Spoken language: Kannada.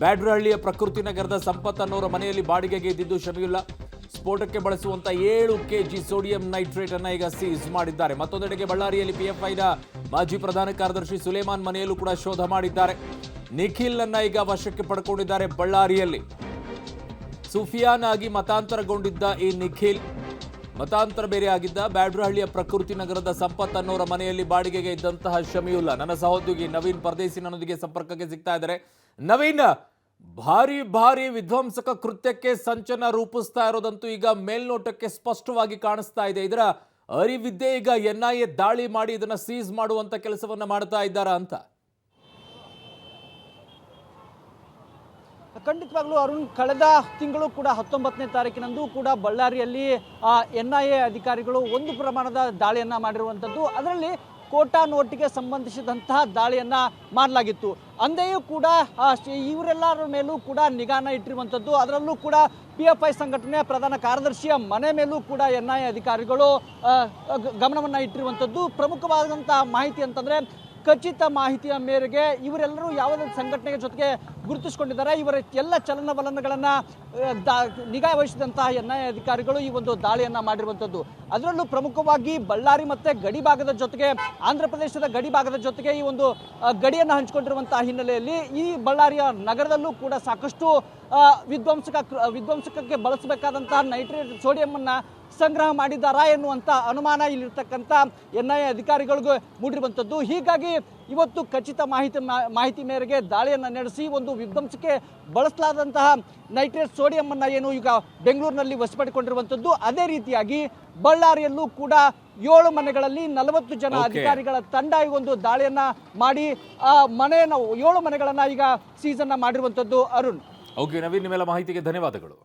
ಬ್ಯಾಡ್ರಹಳ್ಳಿಯ ಪ್ರಕೃತಿ ನಗರದ ಸಂಪತ್ ಅನ್ನೋರ ಮನೆಯಲ್ಲಿ ಬಾಡಿಗೆಗೆ ಇದ್ದಿದ್ದು ಶಮಿಯುಲ್ಲಾ. ಸ್ಫೋಟಕ್ಕೆ ಬಳಸುವಂತ 7 ಕೆಜಿ ಸೋಡಿಯಂ ನೈಟ್ರೇಟ್ ಅನ್ನ ಈಗ ಸೀಸ್ ಮಾಡಿದ್ದಾರೆ. ಮತ್ತೊಂದೆಡೆಗೆ ಬಳ್ಳಾರಿಯಲ್ಲಿ ಪಿಎಫ್ಐನ ಮಾಜಿ ಪ್ರಧಾನ ಕಾರ್ಯದರ್ಶಿ ಸುಲೇಮಾನ್ ಮನೆಯಲ್ಲೂ ಕೂಡ ಶೋಧ ಮಾಡಿದ್ದಾರೆ. ನಿಖಿಲ್ ಅನ್ನ ಈಗ ವಶಕ್ಕೆ ಪಡ್ಕೊಂಡಿದ್ದಾರೆ. ಬಳ್ಳಾರಿಯಲ್ಲಿ ಸುಫಿಯಾನ್ ಆಗಿ ಮತಾಂತರಗೊಂಡಿದ್ದ ಈ ನಿಖಿಲ್ ಮತಾಂತರ ಬೇರೆ ಆಗಿದ್ದ. ಬ್ಯಾಡ್ರಹಳ್ಳಿಯ ಪ್ರಕೃತಿ ನಗರದ ಸಂಪತ್ ಅನ್ನೋರ ಮನೆಯಲ್ಲಿ ಬಾಡಿಗೆಗೆ ಇದ್ದಂತಹ ಶಮಿಯುಲ್ಲಾ. ನನ್ನ ಸಹೋದ್ಯೋಗಿ ನವೀನ್ ಪರದೇಸಿ ನನ್ನೊಂದಿಗೆ ಸಂಪರ್ಕಕ್ಕೆ ಸಿಗ್ತಾ ಇದ್ದಾರೆ. ನವೀನ್, ಭಾರಿ ವಿಧ್ವಂಸಕ ಕೃತ್ಯಕ್ಕೆ ಸಂಚನ ರೂಪಿಸ್ತಾ ಇರೋದಂತೂ ಈಗ ಮೇಲ್ನೋಟಕ್ಕೆ ಸ್ಪಷ್ಟವಾಗಿ ಕಾಣಿಸ್ತಾ ಇದೆ. ಇದರ ಅರಿವಿದ್ದೇ ಈಗ ಎನ್ಐಎ ದಾಳಿ ಮಾಡಿ ಇದನ್ನ ಸೀಸ್ ಮಾಡುವಂತ ಕೆಲಸವನ್ನ ಮಾಡ್ತಾ ಇದ್ದಾರಾ ಅಂತ? ಖಂಡಿತವಾಗ್ಲೂ ಅರುಣ್, ಕಳೆದ ತಿಂಗಳು ಕೂಡ 19ನೇ ತಾರೀಕಿನಂದು ಕೂಡ ಬಳ್ಳಾರಿಯಲ್ಲಿ ಎನ್ಐಎ ಅಧಿಕಾರಿಗಳು ಒಂದು ಪ್ರಮಾಣದ ದಾಳಿಯನ್ನ ಮಾಡಿರುವಂಥದ್ದು. ಅದರಲ್ಲಿ ಕೋಟಾ ನೋಟಿಗೆ ಸಂಬಂಧಿಸಿದಂತಹ ದಾಳಿಯನ್ನ ಮಾಡಲಾಗಿತ್ತು. ಅಂತೆಯೂ ಕೂಡ ಇವರೆಲ್ಲರ ಮೇಲೂ ಕೂಡ ನಿಗಾನ ಇಟ್ಟಿರುವಂಥದ್ದು. ಅದರಲ್ಲೂ ಕೂಡ ಪಿಎಫ್ಐ ಸಂಘಟನೆಯ ಪ್ರಧಾನ ಕಾರ್ಯದರ್ಶಿಯ ಮನೆ ಮೇಲೂ ಕೂಡ ಎನ್ಐಎ ಅಧಿಕಾರಿಗಳು ಗಮನವನ್ನು ಇಟ್ಟಿರುವಂಥದ್ದು. ಪ್ರಮುಖವಾದಂತಹ ಮಾಹಿತಿ ಅಂತಂದ್ರೆ, ಖಚಿತ ಮಾಹಿತಿಯ ಮೇರೆಗೆ ಇವರೆಲ್ಲರೂ ಯಾವುದೇ ಸಂಘಟನೆಯ ಜೊತೆಗೆ ಗುರುತಿಸಿಕೊಂಡಿದ್ದಾರೆ. ಇವರ ಎಲ್ಲ ಚಲನವಲನಗಳನ್ನು ನಿಗಾ ವಹಿಸಿದಂತಹ ಎನ್ಐಎ ಅಧಿಕಾರಿಗಳು ಈ ಒಂದು ದಾಳಿಯನ್ನು ಮಾಡಿರುವಂಥದ್ದು. ಅದರಲ್ಲೂ ಪ್ರಮುಖವಾಗಿ ಬಳ್ಳಾರಿ ಮತ್ತು ಗಡಿ ಭಾಗದ ಜೊತೆಗೆ ಆಂಧ್ರ ಪ್ರದೇಶದ ಗಡಿ ಭಾಗದ ಜೊತೆಗೆ ಈ ಒಂದು ಗಡಿಯನ್ನು ಹಂಚಿಕೊಂಡಿರುವಂತಹ ಹಿನ್ನೆಲೆಯಲ್ಲಿ ಈ ಬಳ್ಳಾರಿಯ ನಗರದಲ್ಲೂ ಕೂಡ ಸಾಕಷ್ಟು ವಿಧ್ವಂಸಕಕ್ಕೆ ಬಳಸಬೇಕಾದಂತಹ ನೈಟ್ರೇಟ್ ಸೋಡಿಯಂನ್ನು ಸಂಗ್ರಹ ಮಾಡಿದ್ದಾರಾ ಎನ್ನುವಂಥ ಅನುಮಾನ ಇಲ್ಲಿರ್ತಕ್ಕಂಥ ಎನ್ಐಎ ಅಧಿಕಾರಿಗಳಿಗೂ ಮೂಡಿರುವಂಥದ್ದು. ಹೀಗಾಗಿ ಇವತ್ತು ಖಚಿತ ಮಾಹಿತಿ ಮೇರೆಗೆ ದಾಳಿಯನ್ನು ನಡೆಸಿ ಒಂದು ವಿಧ್ವಂಸಕ್ಕೆ ಬಳಸಲಾದಂತಹ ನೈಟ್ರೇಟ್ ಸೋಡಿಯಂನ್ನು ಏನು ಈಗ ಬೆಂಗಳೂರಿನಲ್ಲಿ ವಶಪಡಿಕೊಂಡಿರುವಂಥದ್ದು. ಅದೇ ರೀತಿಯಾಗಿ ಬಳ್ಳಾರಿಯಲ್ಲೂ ಕೂಡ 7 ಮನೆಗಳಲ್ಲಿ 40 ಜನ ಅಧಿಕಾರಿಗಳ ತಂಡ ಈ ಒಂದು ದಾಳಿಯನ್ನ ಮಾಡಿ ಮನೆಯನ್ನು 7 ಮನೆಗಳನ್ನ ಈಗ ಸೀಸನ್ನ ಮಾಡಿರುವಂಥದ್ದು. ಅರುಣ್, ಓಕೆ ನವೀನ್, ನಿಮ್ಮೆಲ್ಲ ಮಾಹಿತಿಗೆ ಧನ್ಯವಾದಗಳು.